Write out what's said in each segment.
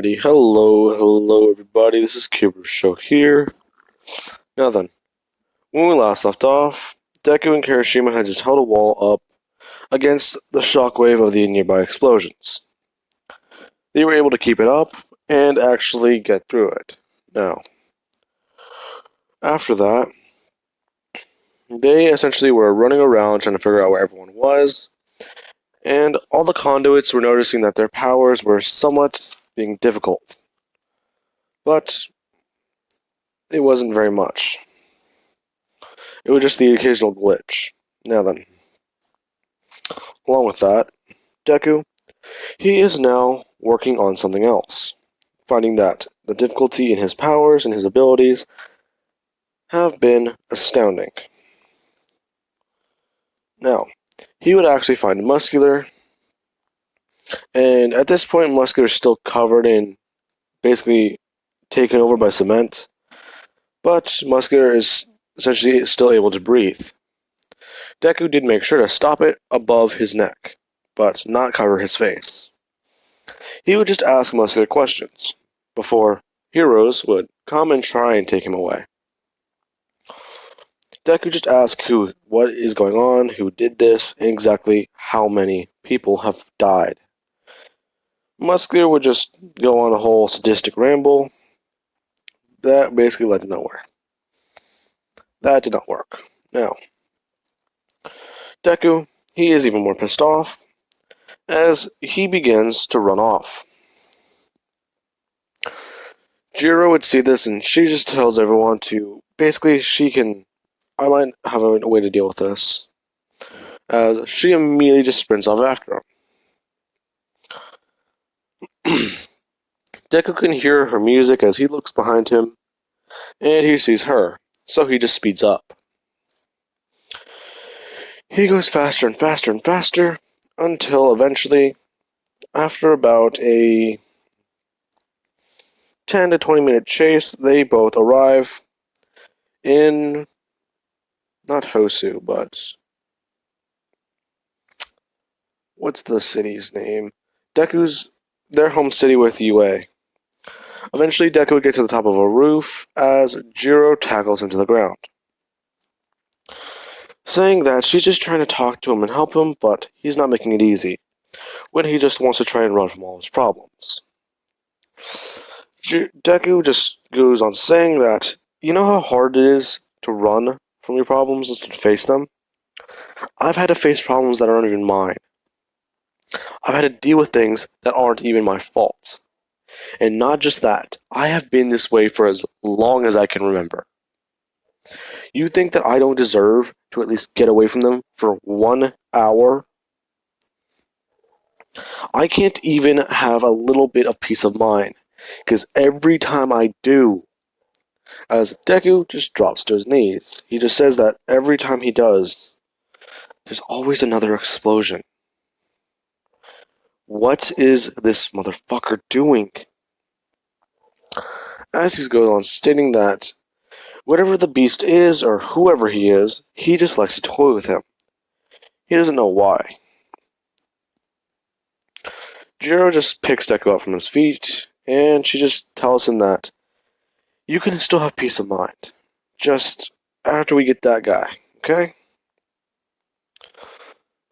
Alrighty, hello everybody, this is Cube Show here. Now then, when we last left off, Deku and Kirishima had just held a wall up against the shockwave of the nearby explosions. They were able to keep it up and actually get through it. Now, after that, they essentially were running around trying to figure out where everyone was, and all the conduits were noticing that their powers were somewhat being difficult. But it wasn't very much. It was just the occasional glitch. Now then, along with that, Deku, he is now working on something else, finding that the difficulty in his powers and his abilities have been astounding. Now, he would actually find Muscular, and at this point, Muscular is still covered in basically taken over by cement, but Muscular is essentially still able to breathe. Deku did make sure to stop it above his neck, but not cover his face. He would just ask Muscular questions, before heroes would come and try and take him away. Deku just asked what is going on, who did this, and exactly how many people have died. Muscular would just go on a whole sadistic ramble that basically led to nowhere. That did not work. Now, Deku, he is even more pissed off, as he begins to run off. Jiro would see this, and she just tells everyone to, basically, I might have a way to deal with this, as she immediately just sprints off after him. Deku can hear her music as he looks behind him, and he sees her, so he just speeds up. He goes faster and faster and faster, until eventually, after about a 10 to 20 minute chase, they both arrive in, not Hosu, but what's the city's name? Their home city with UA. Eventually, Deku would get to the top of a roof as Jiro tackles him to the ground, saying that she's just trying to talk to him and help him, but he's not making it easy, when he just wants to try and run from all his problems. Deku just goes on saying that, you know how hard it is to run from your problems instead of face them? I've had to face problems that aren't even mine. I've had to deal with things that aren't even my fault. And not just that, I have been this way for as long as I can remember. You think that I don't deserve to at least get away from them for 1 hour? I can't even have a little bit of peace of mind, because every time I do, as Deku just drops to his knees, he just says that every time he does, there's always another explosion. What is this motherfucker doing? As he goes on stating that whatever the beast is, or whoever he is, he just likes to toy with him. He doesn't know why. Jiro just picks Deku up from his feet, and she just tells him that you can still have peace of mind, just after we get that guy, okay?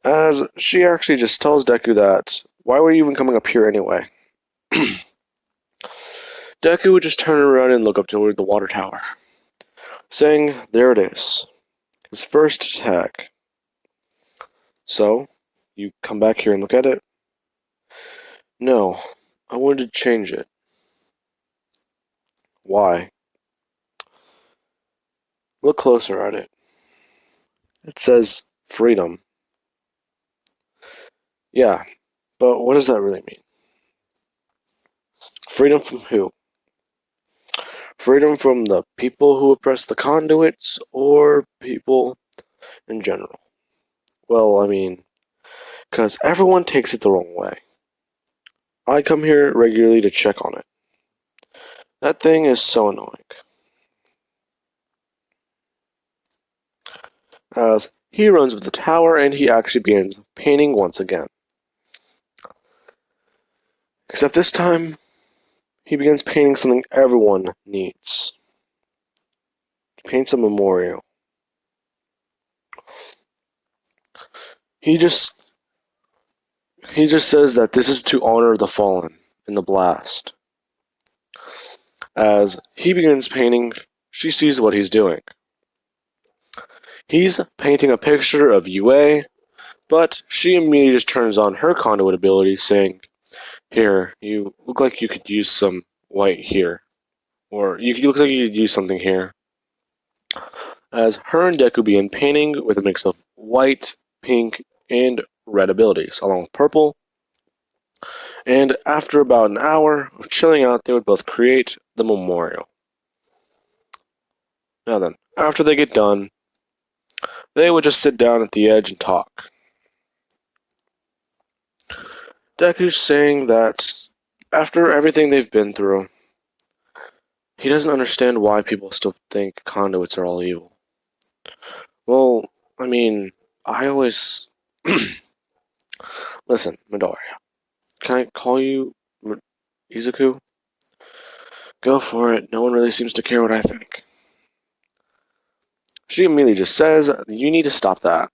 As she actually just tells Deku that, why were you even coming up here anyway? Deku would just turn around and look up toward the water tower, saying, there it is, his first attack. So, you come back here and look at it? No, I wanted to change it. Why? Look closer at it. It says freedom. Yeah, but what does that really mean? Freedom from who? Freedom from the people who oppress the conduits, or people in general? Well, I mean, because everyone takes it the wrong way. I come here regularly to check on it. That thing is so annoying. As he runs with the tower, and he actually begins painting once again. Except this time, he begins painting something everyone needs. He paints a memorial. He just says that this is to honor the fallen in the blast. As he begins painting, she sees what he's doing. He's painting a picture of UA, but she immediately just turns on her conduit ability, saying, "Here, you look like you could use some white here. Or you look like you could use something here." As her and Deku begin painting with a mix of white, pink, and red abilities, along with purple. And after about an hour of chilling out, they would both create the memorial. Now then, after they get done, they would just sit down at the edge and talk. Deku's saying that after everything they've been through, he doesn't understand why people still think conduits are all evil. Well, I mean, I always... Listen, Midoriya, can I call you Izuku? Go for it, no one really seems to care what I think. She immediately just says, you need to stop that.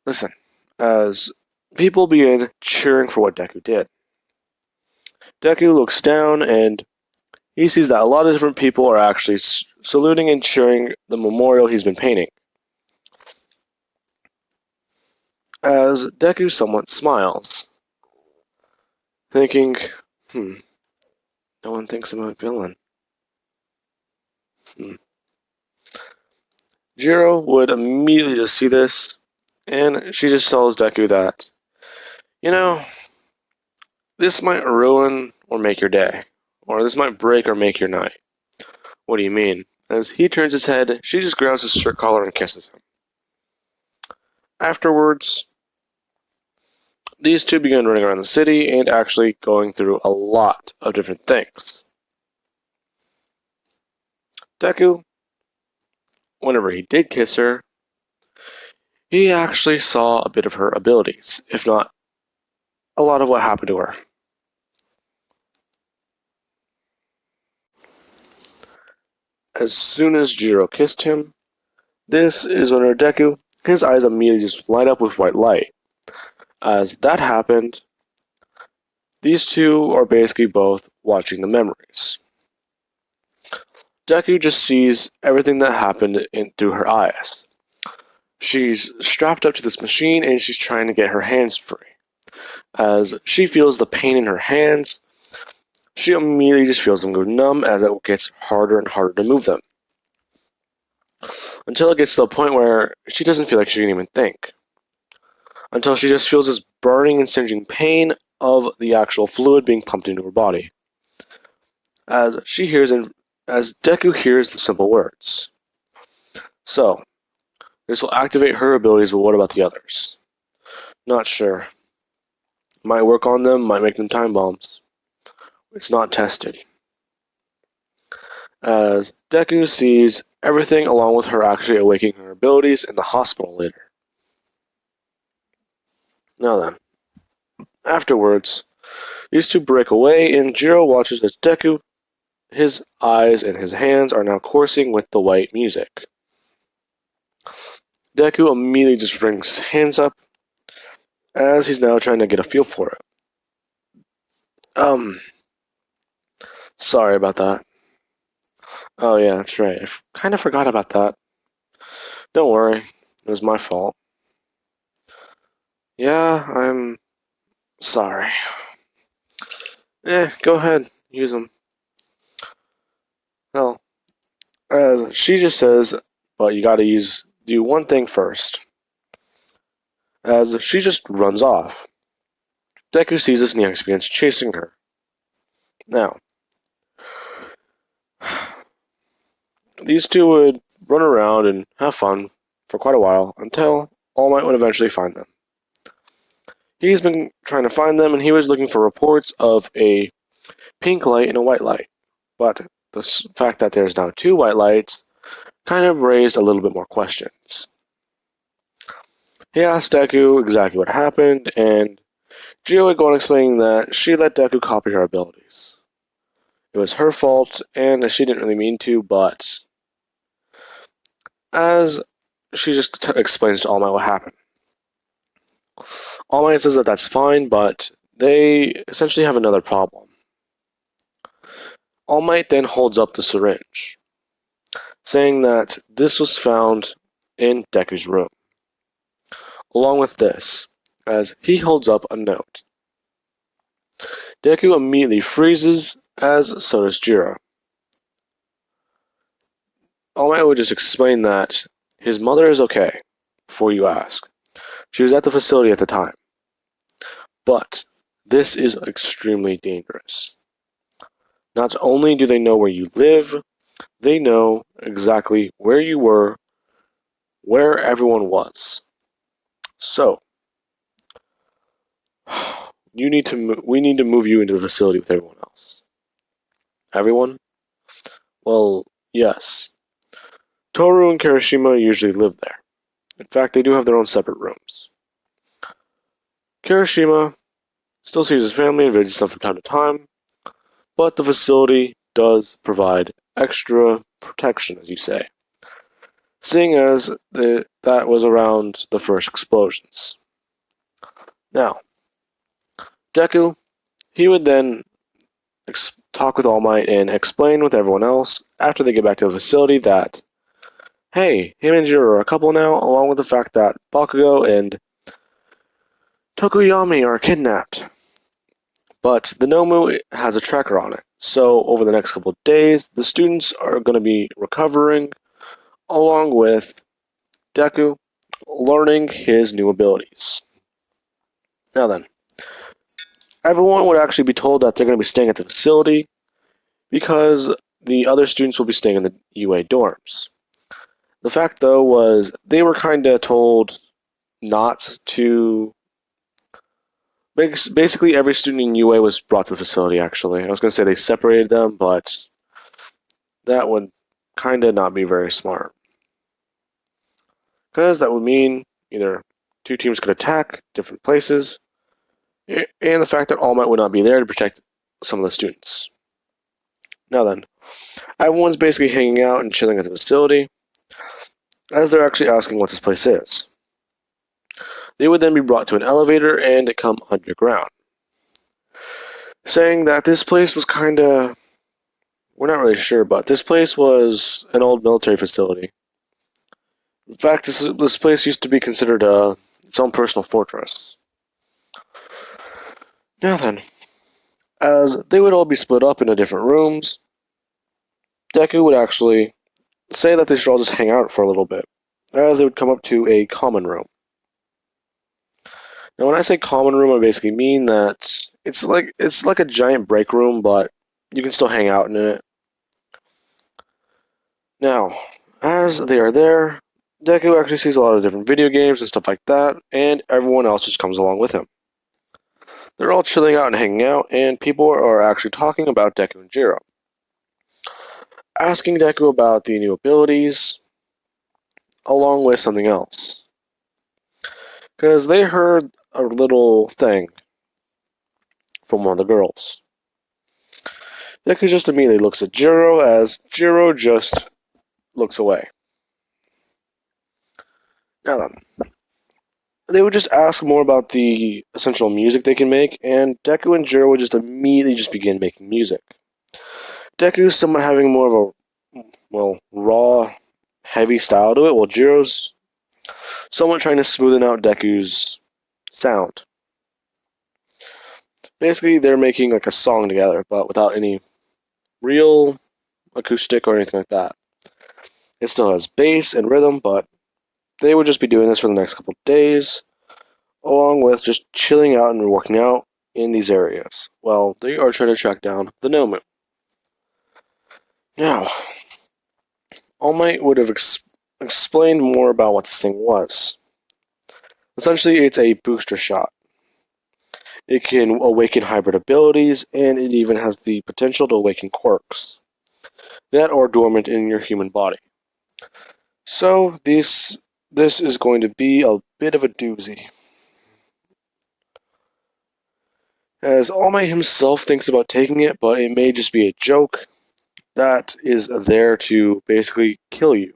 Listen, as people begin cheering for what Deku did. Deku looks down and he sees that a lot of different people are actually saluting and cheering the memorial he's been painting. As Deku somewhat smiles, thinking, no one thinks I'm a villain. Jiro would immediately just see this, and she just tells Deku that, this might ruin or make your day, or this might break or make your night. What do you mean? As he turns his head, she just grabs his shirt collar and kisses him. Afterwards, these two begin running around the city and actually going through a lot of different things. Deku, whenever he did kiss her, he actually saw a bit of her abilities, if not a lot of what happened to her. As soon as Jiro kissed him, this is when Deku, his eyes immediately just light up with white light. As that happened, these two are basically both watching the memories. Deku just sees everything that happened through her eyes. She's strapped up to this machine and she's trying to get her hands free. As she feels the pain in her hands, she immediately just feels them go numb as it gets harder and harder to move them. Until it gets to the point where she doesn't feel like she can even think. Until she just feels this burning and singeing pain of the actual fluid being pumped into her body. As Deku hears the simple words. So, this will activate her abilities, but what about the others? Not sure. Might work on them, might make them time bombs. It's not tested. As Deku sees everything along with her actually awakening her abilities in the hospital later. Now then, afterwards, these two break away and Jiro watches as Deku, his eyes and his hands are now coursing with the white music. Deku immediately just brings his hands up as he's now trying to get a feel for it. Sorry about that. Oh yeah, that's right. I kind of forgot about that. Don't worry, it was my fault. Yeah, I'm sorry. Go ahead, use them. Well, as she just says, but you gotta do one thing first. As she just runs off. Deku sees this and he actually begins chasing her. Now, these two would run around and have fun for quite a while until All Might would eventually find them. He's been trying to find them and he was looking for reports of a pink light and a white light. But the fact that there's now two white lights kind of raised a little bit more questions. He asked Deku exactly what happened, and Jiro would go on explaining that she let Deku copy her abilities. It was her fault, and she didn't really mean to, but as she just explains to All Might what happened. All Might says that that's fine, but they essentially have another problem. All Might then holds up the syringe, saying that this was found in Deku's room. Along with this, as he holds up a note. Deku immediately freezes, as so does Jiro. All Might would just explain that his mother is okay, before you ask. She was at the facility at the time. But this is extremely dangerous. Not only do they know where you live, they know exactly where you were, where everyone was. So, we need to move you into the facility with everyone else. Everyone? Well, yes. Toru and Kirishima usually live there. In fact, they do have their own separate rooms. Kirishima still sees his family and visits them from time to time, but the facility does provide extra protection, as you say, seeing as that was around the first explosions. Now, Deku, he would then talk with All Might and explain with everyone else after they get back to the facility that, hey, him and Jiro are a couple now, along with the fact that Bakugo and Tokuyami are kidnapped. But the Nomu has a tracker on it, so over the next couple of days, the students are going to be recovering, along with Deku learning his new abilities. Now then, everyone would actually be told that they're going to be staying at the facility because the other students will be staying in the UA dorms. The fact, though, was they were kind of told not to. Basically, every student in UA was brought to the facility, actually. I was going to say they separated them, but that would kind of not be very smart. Because that would mean either two teams could attack different places, and the fact that All Might would not be there to protect some of the students. Now then, everyone's basically hanging out and chilling at the facility, as they're actually asking what this place is. They would then be brought to an elevator and come underground, saying that this place was kinda... We're not really sure, but this place was an old military facility. In fact, this place used to be considered its own personal fortress. Now then, as they would all be split up into different rooms, Deku would actually say that they should all just hang out for a little bit, as they would come up to a common room. Now, when I say common room, I basically mean that it's like a giant break room, but you can still hang out in it. Now, as they are there, Deku actually sees a lot of different video games and stuff like that, and everyone else just comes along with him. They're all chilling out and hanging out, and people are actually talking about Deku and Jiro, asking Deku about the new abilities, along with something else. Because they heard a little thing from one of the girls. Deku just immediately looks at Jiro, as Jiro just looks away. Now then, they would just ask more about the essential music they can make, and Deku and Jiro would just immediately just begin making music. Deku's somewhat having more of a, raw, heavy style to it, while Jiro's somewhat trying to smoothen out Deku's sound. Basically, they're making like a song together, but without any real acoustic or anything like that. It still has bass and rhythm, but they would just be doing this for the next couple of days, along with just chilling out and working out in these areas. Well, they are trying to track down the Nomu. Now, All Might would have explained more about what this thing was. Essentially, it's a booster shot. It can awaken hybrid abilities, and it even has the potential to awaken quirks that are dormant in your human body. So, this is going to be a bit of a doozy. as All Might himself thinks about taking it, but it may just be a joke that is there to basically kill you.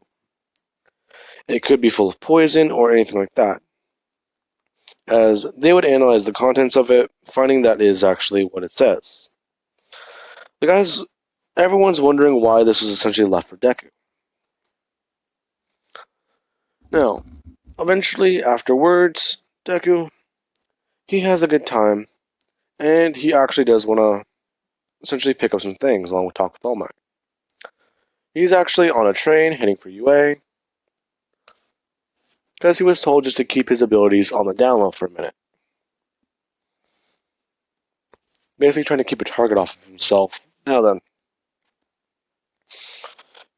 It could be full of poison or anything like that, as they would analyze the contents of it, finding that is actually what it says. Everyone's wondering why this was essentially left for Deku. Now, eventually, afterwards, Deku, he has a good time, and he actually does want to essentially pick up some things along with talk with All Might. He's actually on a train heading for UA, because he was told just to keep his abilities on the down low for a minute. Basically trying to keep a target off of himself. Now then,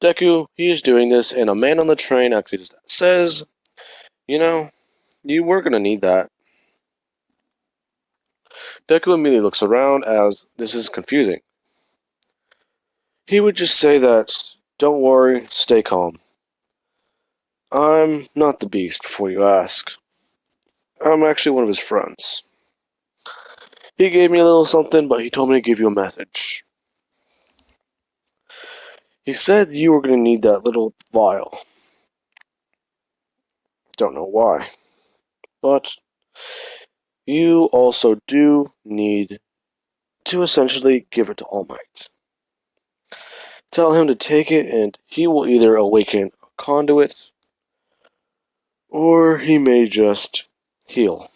Deku, he is doing this, and a man on the train actually just says, you know, you were going to need that. Deku immediately looks around as this is confusing. He would just say that, don't worry, stay calm. I'm not the beast, before you ask. I'm actually one of his friends. He gave me a little something, but he told me to give you a message. He said you were going to need that little vial. Don't know why. But you also do need to essentially give it to All Might. Tell him to take it, and he will either awaken a conduit, or he may just heal.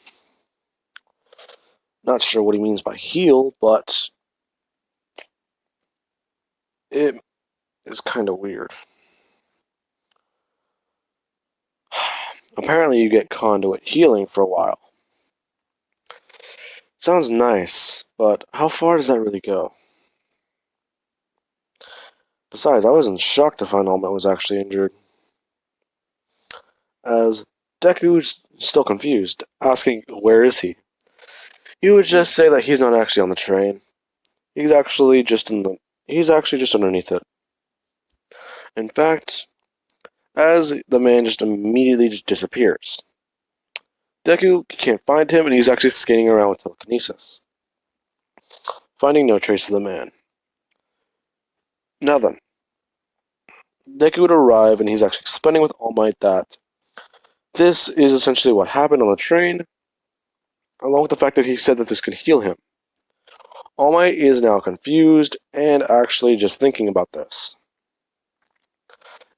Not sure what he means by heal, but it is kind of weird. Apparently you get conduit healing for a while. Sounds nice, but how far does that really go? Besides, I was in shock to find All Might was actually injured, as Deku's still confused, asking where is he? He would just say that he's not actually on the train. He's actually just underneath it. In fact, as the man just immediately just disappears. Deku can't find him, and he's actually skating around with telekinesis, finding no trace of the man. Now then, Deku would arrive, and he's actually explaining with All Might that this is essentially what happened on the train, along with the fact that he said that this could heal him. All Might is now confused and actually just thinking about this.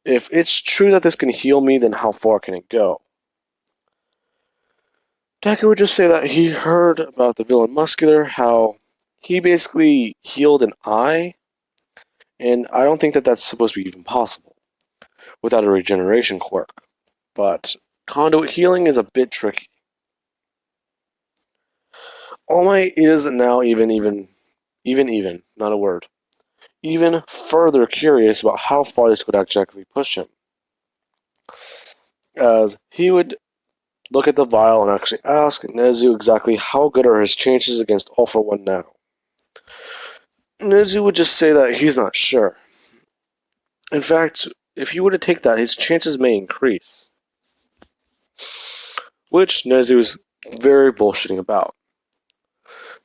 If it's true that this can heal me, then how far can it go? Deku would just say that he heard about the villain Muscular, how he basically healed an eye, and I don't think that that's supposed to be even possible without a regeneration quirk. But conduit healing is a bit tricky. All Might is now even, not a word, even further curious about how far this could actually push him. As he would look at the vial and actually ask Nezu exactly how good are his chances against All for One now. Nezu would just say that he's not sure. In fact, if he were to take that, his chances may increase. Which Nezu is very bullshitting about.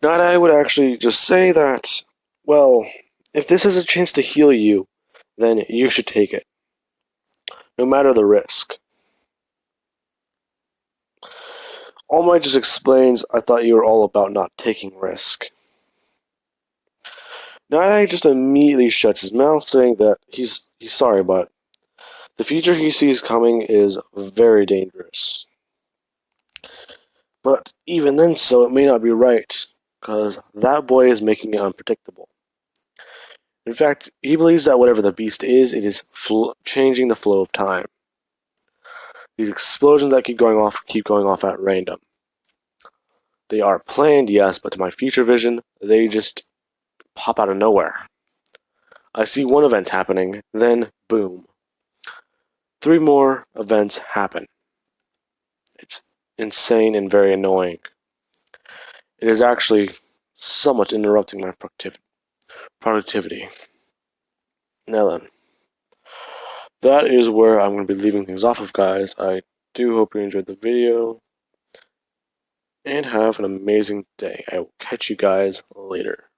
Nadai would actually just say that, well, if this is a chance to heal you, then you should take it. No matter the risk. All Might just explains, I thought you were all about not taking risk. Nadai just immediately shuts his mouth, saying that he's sorry, but the future he sees coming is very dangerous. But even then, so it may not be right, because that boy is making it unpredictable. In fact, he believes that whatever the beast is, it is changing the flow of time. These explosions that keep going off at random. They are planned, yes, but to my future vision, they just pop out of nowhere. I see one event happening, then boom. 3 more events happen. It's insane and very annoying. It is actually somewhat interrupting my productivity. Now then, that is where I'm going to be leaving things off of, guys. I do hope you enjoyed the video. and have an amazing day. I will catch you guys later.